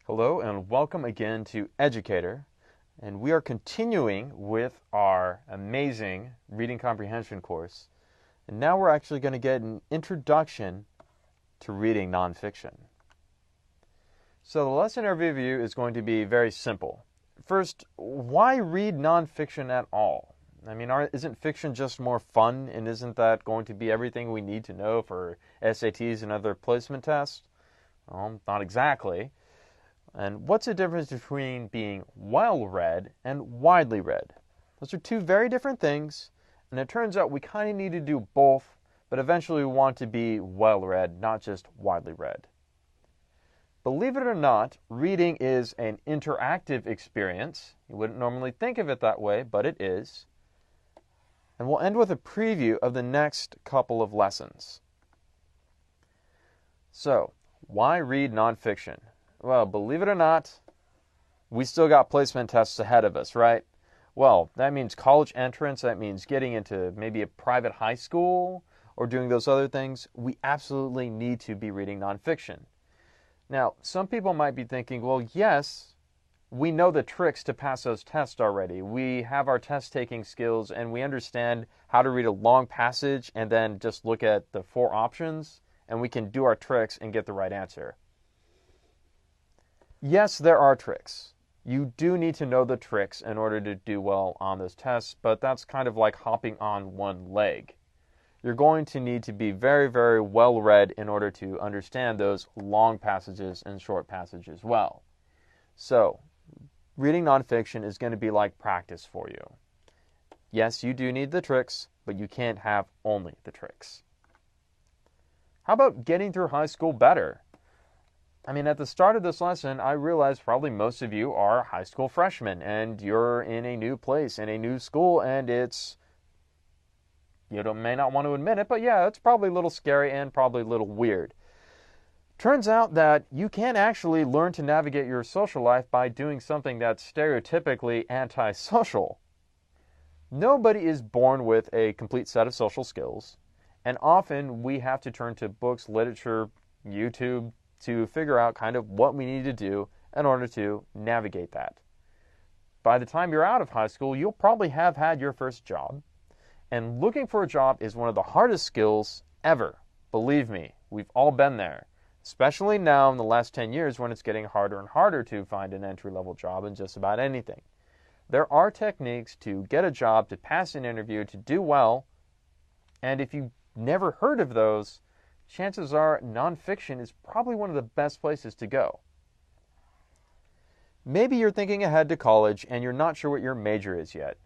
Hello and welcome again to Educator, and we are continuing with our amazing reading comprehension course, and now we're actually going to get an introduction to reading nonfiction. So the lesson overview is going to be very simple. First, why read nonfiction at all? I mean, isn't fiction just more fun, and isn't that going to be everything we need to know for SATs and other placement tests? Well, not exactly. And what's the difference between being well-read and widely read? Those are two very different things, and it turns out we kind of need to do both, but eventually we want to be well-read, not just widely read. Believe it or not, reading is an interactive experience. You wouldn't normally think of it that way, but it is. And we'll end with a preview of the next couple of lessons. So, why read nonfiction? Well, believe it or not, we still got placement tests ahead of us, right? Well, that means college entrance, that means getting into maybe a private high school or doing those other things. We absolutely need to be reading nonfiction. Now, some people might be thinking, well, yes, we know the tricks to pass those tests already. We have our test-taking skills and we understand how to read a long passage and then just look at the 4 options and we can do our tricks and get the right answer. Yes, there are tricks. You do need to know the tricks in order to do well on those tests, but that's kind of like hopping on one leg. You're going to need to be very, very well read in order to understand those long passages and short passages well. So, reading nonfiction is going to be like practice for you. Yes, you do need the tricks, but you can't have only the tricks. How about getting through high school better? I mean, at the start of this lesson, I realized probably most of you are high school freshmen, and you're in a new place, in a new school, and may not want to admit it, but yeah, it's probably a little scary and probably a little weird. Turns out that you can actually learn to navigate your social life by doing something that's stereotypically antisocial. Nobody is born with a complete set of social skills, and often we have to turn to books, literature, YouTube, to figure out kind of what we need to do in order to navigate that. By the time you're out of high school, you'll probably have had your first job. And looking for a job is one of the hardest skills ever. Believe me, we've all been there. Especially now in the last 10 years when it's getting harder and harder to find an entry-level job in just about anything. There are techniques to get a job, to pass an interview, to do well. And if you've never heard of those, chances are nonfiction is probably one of the best places to go. Maybe you're thinking ahead to college and you're not sure what your major is yet.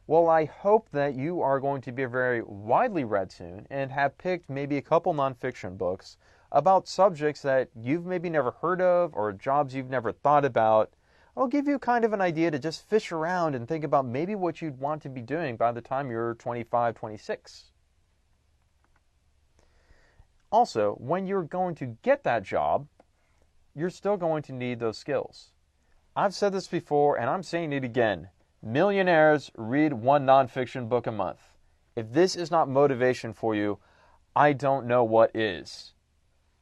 Well, I hope that you are going to be very widely read soon and have picked maybe a couple nonfiction books about subjects that you've maybe never heard of or jobs you've never thought about. I'll give you kind of an idea to just fish around and think about maybe what you'd want to be doing by the time you're 25, 26. Also, when you're going to get that job, you're still going to need those skills. I've said this before, and I'm saying it again. Millionaires read 1 nonfiction book a month. If this is not motivation for you, I don't know what is.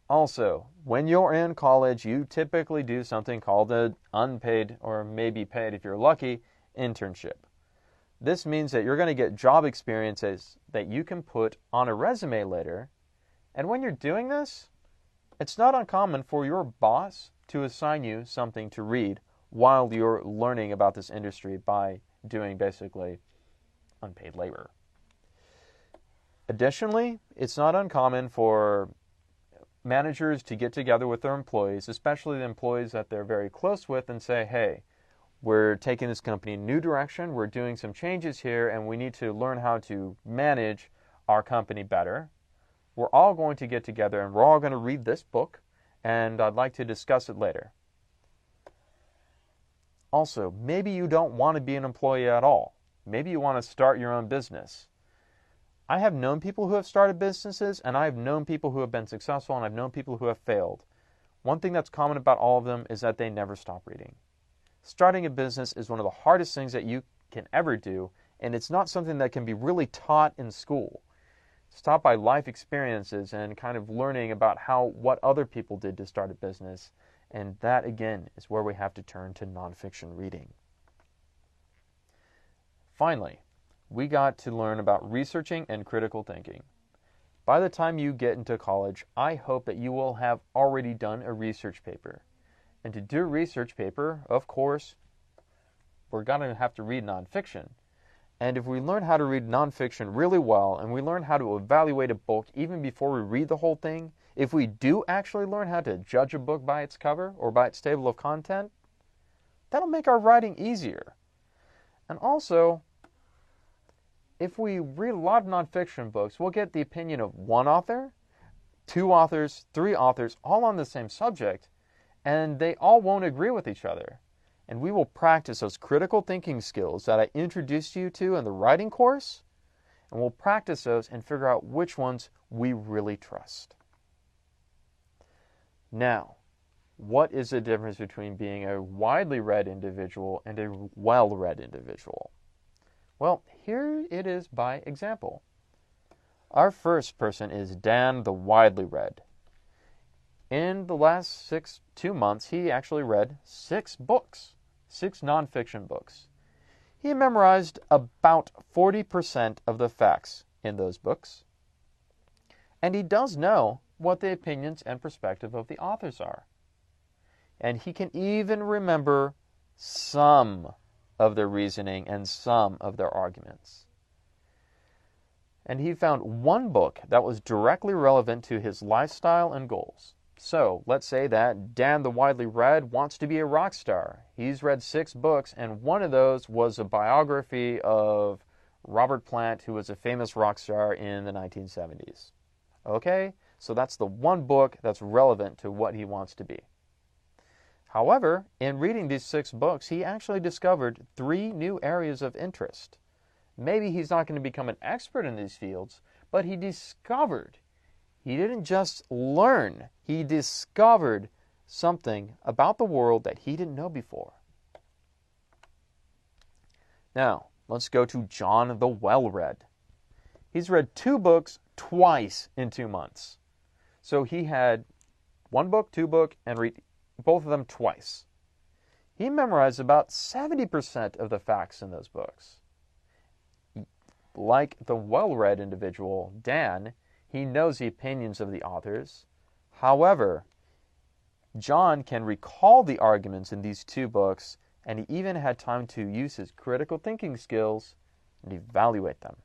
Also, when you're in college, you typically do something called an unpaid, or maybe paid if you're lucky, internship. This means that you're going to get job experiences that you can put on a resume later. And when you're doing this, it's not uncommon for your boss to assign you something to read while you're learning about this industry by doing basically unpaid labor. Additionally, it's not uncommon for managers to get together with their employees, especially the employees that they're very close with, and say, hey, we're taking this company in a new direction, we're doing some changes here, and we need to learn how to manage our company better. We're all going to get together and we're all going to read this book, and I'd like to discuss it later. Also, maybe you don't want to be an employee at all. Maybe you want to start your own business. I have known people who have started businesses, and I have known people who have been successful, and I've known people who have failed. One thing that's common about all of them is that they never stop reading. Starting a business is one of the hardest things that you can ever do, and it's not something that can be really taught in school. It's taught by life experiences and kind of learning about what other people did to start a business And that, again, is where we have to turn to nonfiction reading. Finally, we got to learn about researching and critical thinking. By the time you get into college, I hope that you will have already done a research paper. And to do a research paper, of course, we're going to have to read nonfiction. And if we learn how to read nonfiction really well, and we learn how to evaluate a book even before we read the whole thing, if we do actually learn how to judge a book by its cover or by its table of content, that'll make our writing easier. And also, if we read a lot of nonfiction books, we'll get the opinion of one author, two authors, three authors, all on the same subject, and they all won't agree with each other. And we will practice those critical thinking skills that I introduced you to in the writing course, and we'll practice those and figure out which ones we really trust. Now, what is the difference between being a widely read individual and a well-read individual? Well, here it is by example. Our first person is Dan the Widely Read. In the last 2 months, he actually read 6 books, 6 nonfiction books. He memorized about 40% of the facts in those books. And he does know what the opinions and perspective of the authors are. And he can even remember some of their reasoning and some of their arguments. And he found one book that was directly relevant to his lifestyle and goals. So, let's say that Dan the Widely Read wants to be a rock star. He's read 6 books, and one of those was a biography of Robert Plant, who was a famous rock star in the 1970s. Okay? So that's the one book that's relevant to what he wants to be. However, in reading these 6 books, he actually discovered 3 new areas of interest. Maybe he's not going to become an expert in these fields, but he discovered. He didn't just learn, he discovered something about the world that he didn't know before. Now, let's go to John the Well-Read. He's read 2 books twice in 2 months. So he had 1 book, 2 book, and read both of them twice. He memorized about 70% of the facts in those books. Like the well-read individual, Dan, he knows the opinions of the authors. However, John can recall the arguments in these 2 books, and he even had time to use his critical thinking skills and evaluate them.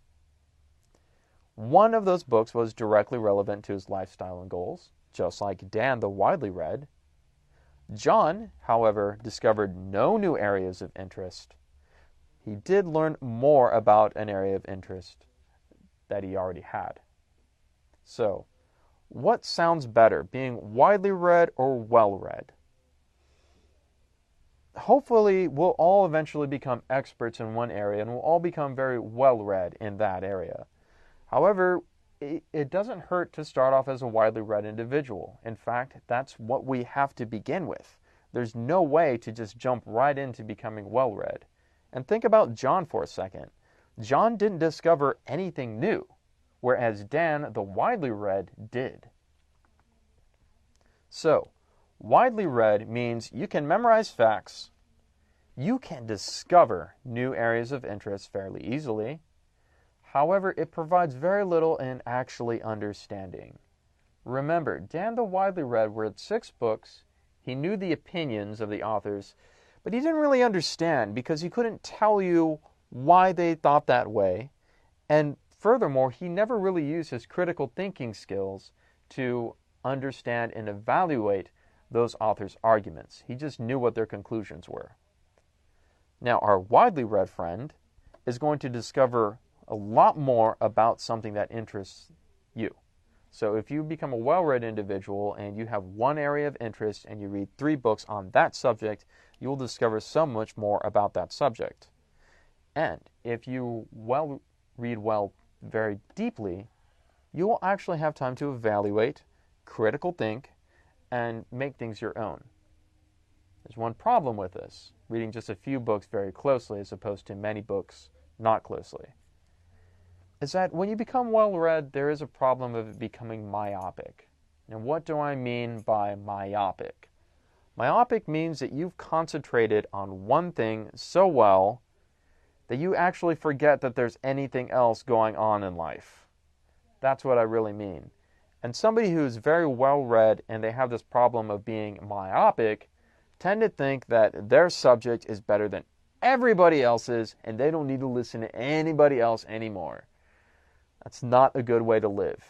One of those books was directly relevant to his lifestyle and goals, just like Dan the Widely Read. John, however, discovered no new areas of interest. He did learn more about an area of interest that he already had. So, what sounds better, being widely read or well-read? Hopefully, we'll all eventually become experts in one area and we'll all become very well-read in that area. However, it doesn't hurt to start off as a widely read individual. In fact, that's what we have to begin with. There's no way to just jump right into becoming well-read. And think about John for a second. John didn't discover anything new, whereas Dan, the widely read, did. So, widely read means you can memorize facts, you can discover new areas of interest fairly easily. However, it provides very little in actually understanding. Remember, Dan the Widely Read read 6 books, he knew the opinions of the authors, but he didn't really understand because he couldn't tell you why they thought that way. And furthermore, he never really used his critical thinking skills to understand and evaluate those authors' arguments. He just knew what their conclusions were. Now, our widely read friend is going to discover a lot more about something that interests you. So if you become a well-read individual and you have one area of interest and you read 3 books on that subject, you will discover so much more about that subject. And if you read very deeply, you will actually have time to evaluate, critical think, and make things your own. There's one problem with this, reading just a few books very closely as opposed to many books not closely, is that when you become well-read, there is a problem of it becoming myopic. And what do I mean by myopic? Myopic means that you've concentrated on one thing so well that you actually forget that there's anything else going on in life. That's what I really mean. And somebody who is very well read and they have this problem of being myopic tend to think that their subject is better than everybody else's and they don't need to listen to anybody else anymore. That's not a good way to live.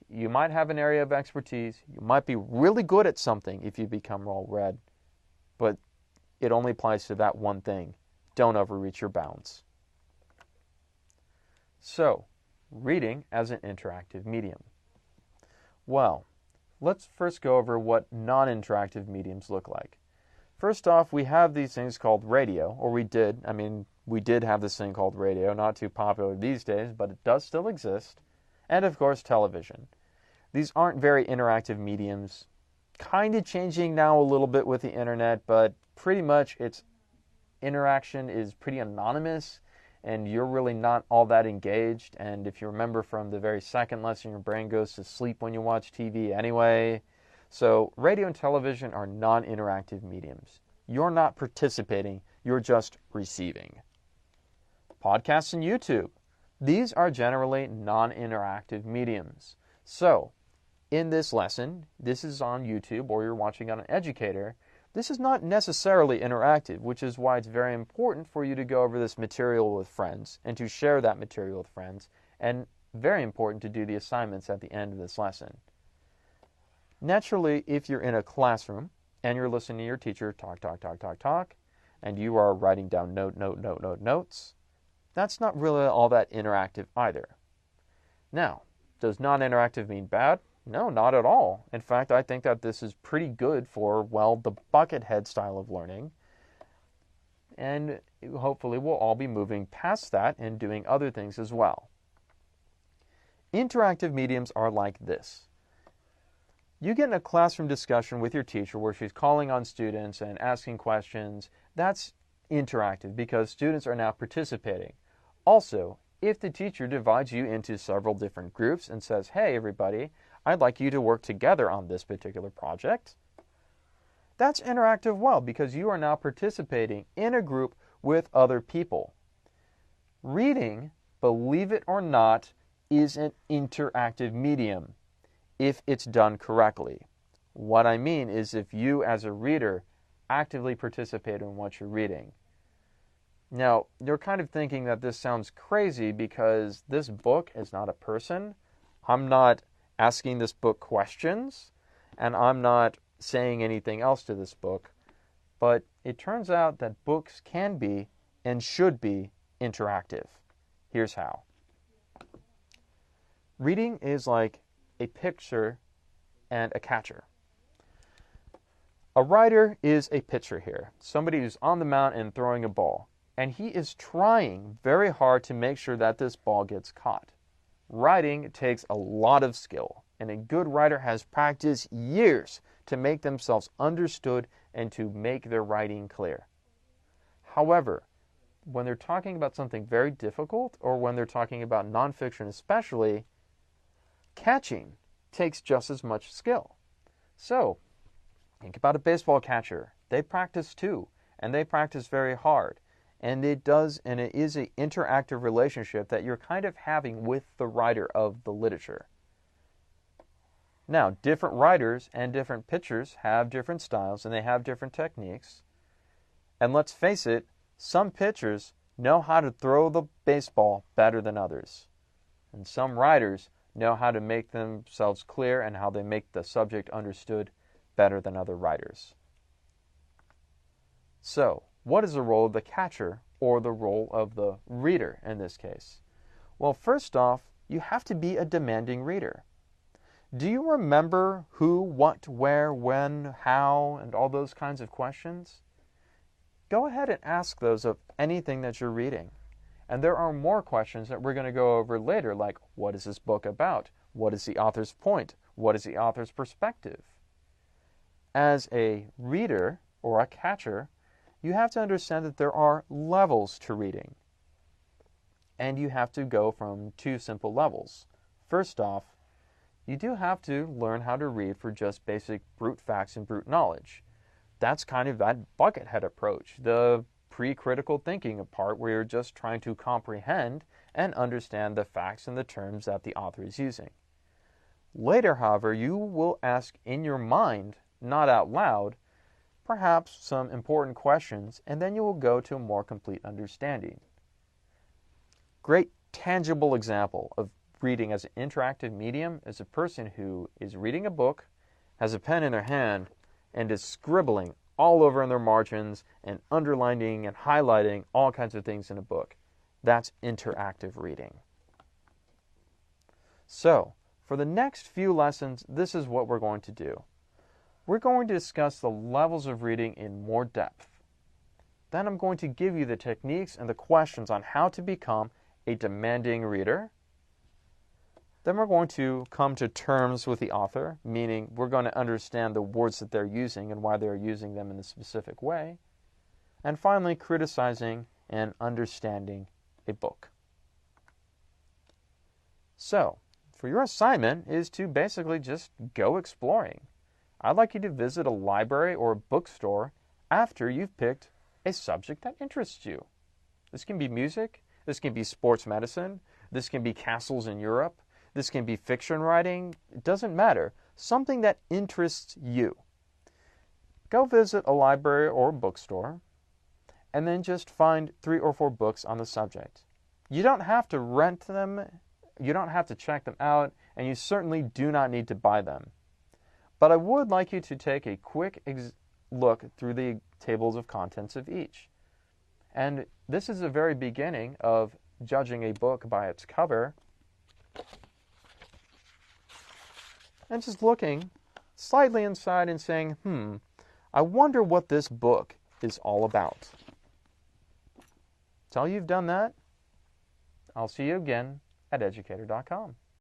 You might have an area of expertise. You might be really good at something if you become well read, but it only applies to that one thing. Don't overreach your bounds. So, reading as an interactive medium. Well, let's first go over what non-interactive mediums look like. First off, we have these things called radio, or we did have this thing called radio, not too popular these days, but it does still exist. And of course, television. These aren't very interactive mediums. Kind of changing now a little bit with the internet, but pretty much its interaction is pretty anonymous, and you're really not all that engaged. And if you remember from the very second lesson, your brain goes to sleep when you watch TV anyway. So radio and television are non-interactive mediums. You're not participating, you're just receiving. Podcasts and YouTube. These are generally non-interactive mediums. So, in this lesson, this is on YouTube or you're watching on an educator, this is not necessarily interactive, which is why it's very important for you to go over this material with friends and to share that material with friends, and very important to do the assignments at the end of this lesson. Naturally, if you're in a classroom and you're listening to your teacher talk, and you are writing down notes, that's not really all that interactive either. Now, does non-interactive mean bad? No, not at all. In fact, I think that this is pretty good for, well, the buckethead style of learning. And hopefully we'll all be moving past that and doing other things as well. Interactive mediums are like this. You get in a classroom discussion with your teacher where she's calling on students and asking questions. That's interactive because students are now participating. Also, if the teacher divides you into several different groups and says, hey, everybody, I'd like you to work together on this particular project, that's interactive well because you are now participating in a group with other people. Reading, believe it or not, is an interactive medium if it's done correctly. What I mean is if you as a reader actively participate in what you're reading. Now, you're kind of thinking that this sounds crazy because this book is not a person. I'm not asking this book questions, and I'm not saying anything else to this book. But it turns out that books can be and should be interactive. Here's how. Reading is like a pitcher and a catcher. A writer is a pitcher here, somebody who's on the mound and throwing a ball. And he is trying very hard to make sure that this ball gets caught. Writing takes a lot of skill, and a good writer has practiced years to make themselves understood and to make their writing clear. However, when they're talking about something very difficult, or when they're talking about nonfiction especially, catching takes just as much skill. So, think about a baseball catcher. They practice too, and they practice very hard. And it is an interactive relationship that you're kind of having with the writer of the literature. Now, different writers and different pitchers have different styles and they have different techniques. And let's face it, some pitchers know how to throw the baseball better than others. And some writers know how to make themselves clear and how they make the subject understood better than other writers. So, what is the role of the catcher or the role of the reader in this case? Well, first off, you have to be a demanding reader. Do you remember who, what, where, when, how, and all those kinds of questions? Go ahead and ask those of anything that you're reading. And there are more questions that we're going to go over later, like what is this book about? What is the author's point? What is the author's perspective? As a reader or a catcher, you have to understand that there are levels to reading. And you have to go from two simple levels. First off, you do have to learn how to read for just basic brute facts and brute knowledge. That's kind of that buckethead approach, the pre-critical thinking part where you're just trying to comprehend and understand the facts and the terms that the author is using. Later, however, you will ask in your mind, not out loud, perhaps some important questions, and then you will go to a more complete understanding. Great tangible example of reading as an interactive medium is a person who is reading a book, has a pen in their hand, and is scribbling all over in their margins and underlining and highlighting all kinds of things in a book. That's interactive reading. So, for the next few lessons, this is what we're going to do. We're going to discuss the levels of reading in more depth. Then I'm going to give you the techniques and the questions on how to become a demanding reader. Then we're going to come to terms with the author, meaning we're going to understand the words that they're using and why they're using them in a specific way. And finally, criticizing and understanding a book. So, for your assignment is to basically just go exploring. I'd like you to visit a library or a bookstore after you've picked a subject that interests you. This can be music, this can be sports medicine, this can be castles in Europe, this can be fiction writing, it doesn't matter. Something that interests you. Go visit a library or a bookstore and then just find 3 or 4 books on the subject. You don't have to rent them, you don't have to check them out, and you certainly do not need to buy them. But I would like you to take a quick look through the tables of contents of each. And this is the very beginning of judging a book by its cover. And just looking slightly inside and saying, I wonder what this book is all about. Until you've done that, I'll see you again at educator.com.